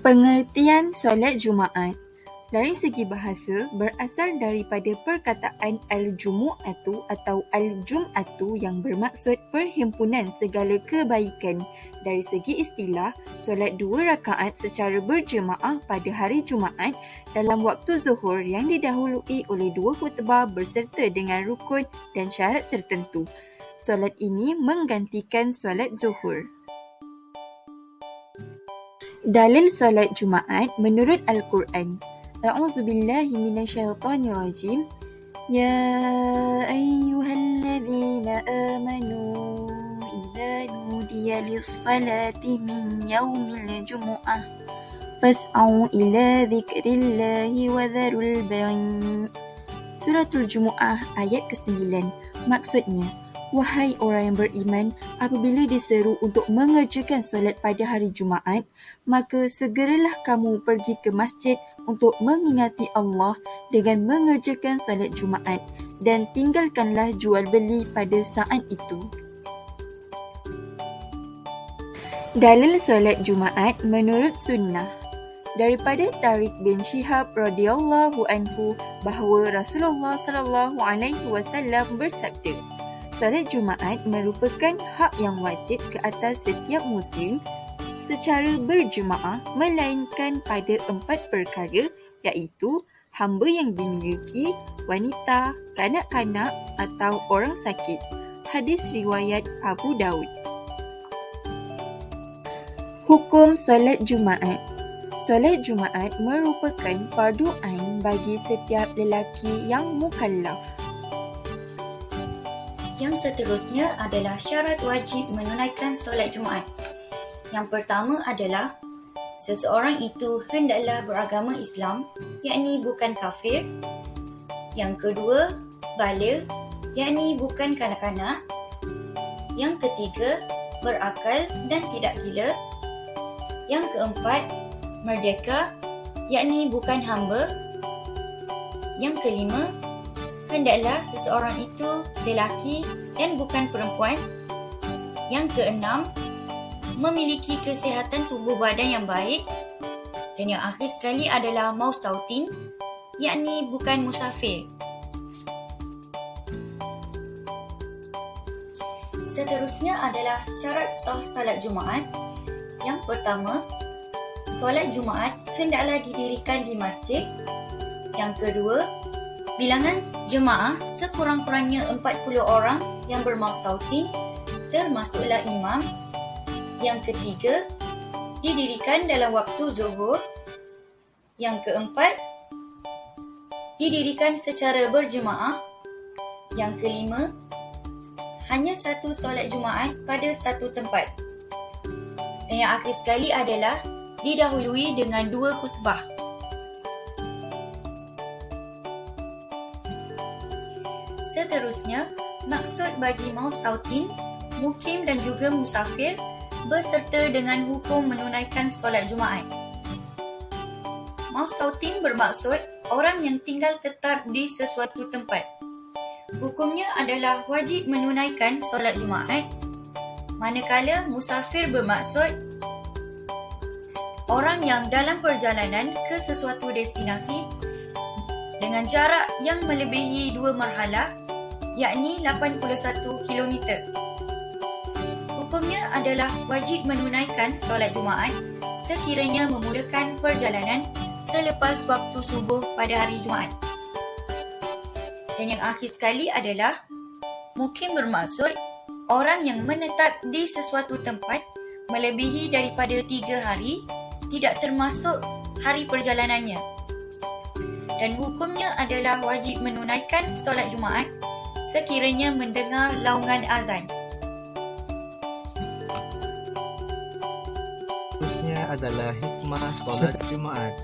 Pengertian solat Jumaat. Dari segi bahasa, berasal daripada perkataan al-jumu'atu atau al-jum'atu yang bermaksud perhimpunan segala kebaikan. Dari segi istilah, solat 2 rakaat secara berjemaah pada hari Jumaat dalam waktu zuhur yang didahului oleh 2 khutbah berserta dengan rukun dan syarat tertentu. Solat ini menggantikan solat zuhur. Dalil solat Jumaat menurut Al-Quran. A'udzubillahi minasyaitonirrajim. Ya ayyuhalladzina amanu idza nudiya lis-salati min yaumil jumu'ah fas'au ila dzikrillahi wa dzarul bai'. Suratul Jumu'ah ayat ke-9. Maksudnya, wahai orang yang beriman, apabila diseru untuk mengerjakan solat pada hari Jumaat, maka segeralah kamu pergi ke masjid untuk mengingati Allah dengan mengerjakan solat Jumaat dan tinggalkanlah jual beli pada saat itu. Dalil solat Jumaat menurut sunnah. Daripada Tariq bin Shihab radhiyallahu anhu bahawa Rasulullah sallallahu alaihi wasallam bersabda, solat Jumaat merupakan hak yang wajib ke atas setiap Muslim secara berjemaah melainkan pada 4 perkara, iaitu hamba yang dimiliki, wanita, kanak-kanak atau orang sakit. Hadis riwayat Abu Daud. Hukum solat Jumaat. Solat Jumaat merupakan fardu ain bagi setiap lelaki yang mukallaf. Yang seterusnya adalah syarat wajib menunaikan solat Jumaat. Yang pertama adalah seseorang itu hendaklah beragama Islam, yakni bukan kafir. Yang kedua, baligh, yakni bukan kanak-kanak. Yang ketiga, berakal dan tidak gila. Yang keempat, merdeka, yakni bukan hamba. Yang kelima, hendaklah seseorang itu lelaki dan bukan perempuan. Yang keenam, memiliki kesihatan tubuh badan yang baik. Dan yang akhir sekali adalah maustautin, yakni bukan musafir. Seterusnya adalah syarat sah salat Jumaat. Yang pertama, solat Jumaat hendaklah didirikan di masjid. Yang kedua, bilangan jemaah sekurang-kurangnya 40 orang yang bermaustautin, termasuklah imam. Yang ketiga, didirikan dalam waktu zuhur. Yang keempat, didirikan secara berjemaah. Yang kelima, hanya satu solat Jumaat pada satu tempat. Dan yang akhir sekali adalah didahului dengan 2 khutbah. Seterusnya, maksud bagi maustautin, mukim dan juga musafir beserta dengan hukum menunaikan solat Jumaat. Maustautin bermaksud orang yang tinggal tetap di sesuatu tempat. Hukumnya adalah wajib menunaikan solat Jumaat, manakala musafir bermaksud orang yang dalam perjalanan ke sesuatu destinasi dengan jarak yang melebihi 2 marhalah, yakni 81 km. Hukumnya adalah wajib menunaikan solat Jumaat sekiranya memulakan perjalanan selepas waktu subuh pada hari Jumaat. Dan yang akhir sekali adalah mukim bermaksud orang yang menetap di sesuatu tempat melebihi daripada 3 hari, tidak termasuk hari perjalanannya. Dan hukumnya adalah wajib menunaikan solat Jumaat sekiranya mendengar laungan azan. Seterusnya adalah hikmah solat Jumaat.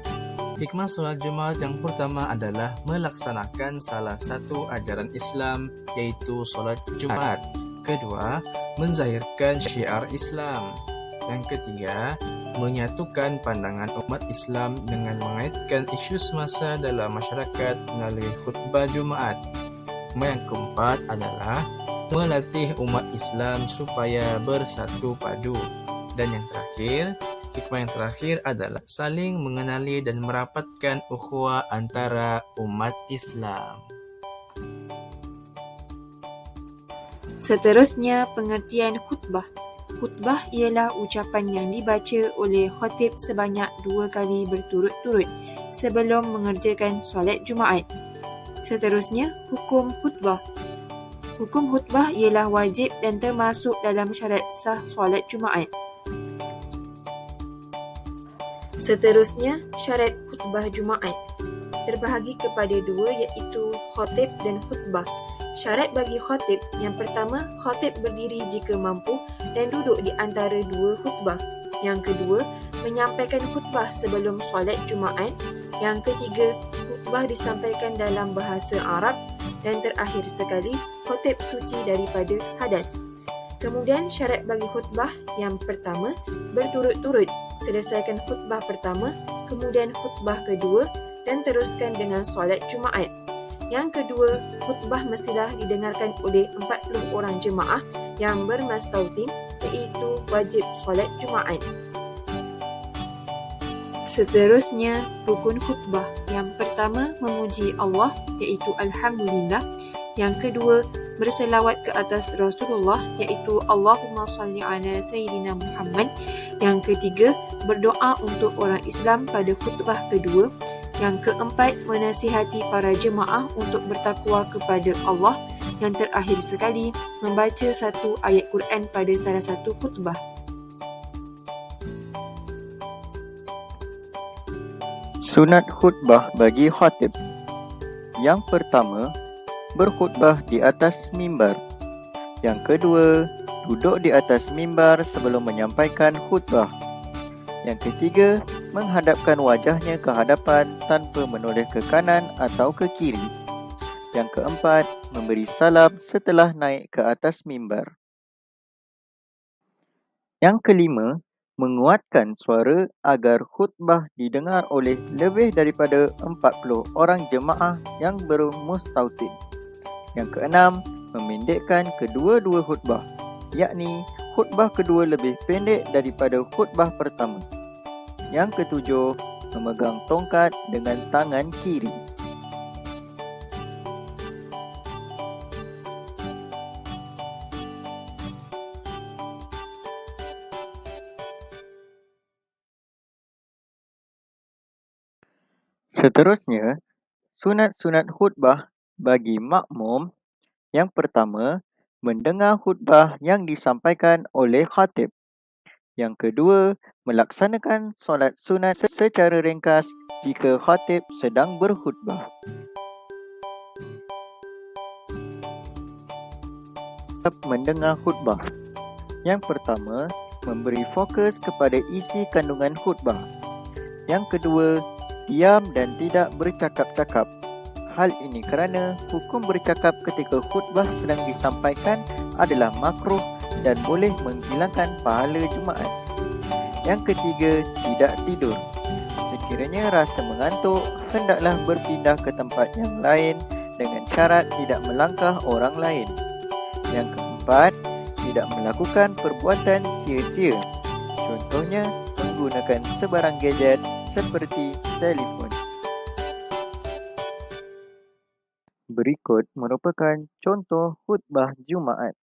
Hikmah solat Jumaat yang pertama adalah melaksanakan salah satu ajaran Islam, iaitu solat Jumaat. Kedua, menzahirkan syiar Islam. Yang ketiga, menyatukan pandangan umat Islam dengan mengaitkan isu semasa dalam masyarakat melalui khutbah Jumaat. Yang keempat adalah melatih umat Islam supaya bersatu padu. Dan yang terakhir, Hikmah yang terakhir adalah saling mengenali dan merapatkan ukhuwah antara umat Islam. Seterusnya, pengertian khutbah. Khutbah ialah ucapan yang dibaca oleh khatib sebanyak 2 kali berturut-turut sebelum mengerjakan solat Jumaat. Seterusnya, hukum khutbah. Hukum khutbah ialah wajib dan termasuk dalam syarat sah solat Jumaat. Seterusnya, syarat khutbah Jumaat. Terbahagi kepada 2 iaitu khatib dan khutbah. Syarat bagi khatib, yang pertama, khatib berdiri jika mampu dan duduk di antara 2 khutbah. Yang kedua, menyampaikan khutbah sebelum solat Jumaat. Yang ketiga, khutbah disampaikan dalam bahasa Arab. Dan terakhir sekali, khatib suci daripada hadas. Kemudian syarat bagi khutbah, yang pertama, berturut-turut. Selesaikan khutbah pertama, kemudian khutbah kedua dan teruskan dengan solat Jumaat. Yang kedua, khutbah mestilah didengarkan oleh 40 orang jemaah yang bermastautin, iaitu wajib solat Jumaat. Seterusnya, rukun khutbah. Yang pertama, memuji Allah, iaitu Alhamdulillah. Yang kedua, berselawat ke atas Rasulullah, iaitu Allahumma salli ala Sayyidina Muhammad. Yang ketiga, berdoa untuk orang Islam pada khutbah kedua. Yang keempat, menasihati para jemaah untuk bertakwa kepada Allah. Yang terakhir sekali, membaca satu ayat Quran pada salah satu khutbah. Sunat khutbah bagi khatib. Yang pertama, berkhutbah di atas mimbar. Yang kedua, duduk di atas mimbar sebelum menyampaikan khutbah. Yang ketiga, menghadapkan wajahnya ke hadapan tanpa menoleh ke kanan atau ke kiri. Yang keempat, memberi salam setelah naik ke atas mimbar. Yang kelima, menguatkan suara agar khutbah didengar oleh lebih daripada 40 orang jemaah yang bermustautin. Yang keenam, memendekkan kedua-dua khutbah, yakni khutbah kedua lebih pendek daripada khutbah pertama. Yang ketujuh, memegang tongkat dengan tangan kiri. Seterusnya, sunat-sunat khutbah bagi makmum. Yang pertama, mendengar khutbah yang disampaikan oleh khatib. Yang kedua, melaksanakan solat sunat secara ringkas jika khatib sedang berkhutbah. Mendengar khutbah. Yang pertama, memberi fokus kepada isi kandungan khutbah. Yang kedua, diam dan tidak bercakap-cakap. Hal ini kerana hukum bercakap ketika khutbah sedang disampaikan adalah makruh dan boleh menghilangkan pahala Jumaat. Yang ketiga, tidak tidur. Sekiranya rasa mengantuk, hendaklah berpindah ke tempat yang lain dengan syarat tidak melangkah orang lain. Yang keempat, tidak melakukan perbuatan sia-sia. Contohnya, menggunakan sebarang gadget seperti telefon. Berikut merupakan contoh khutbah Jumaat.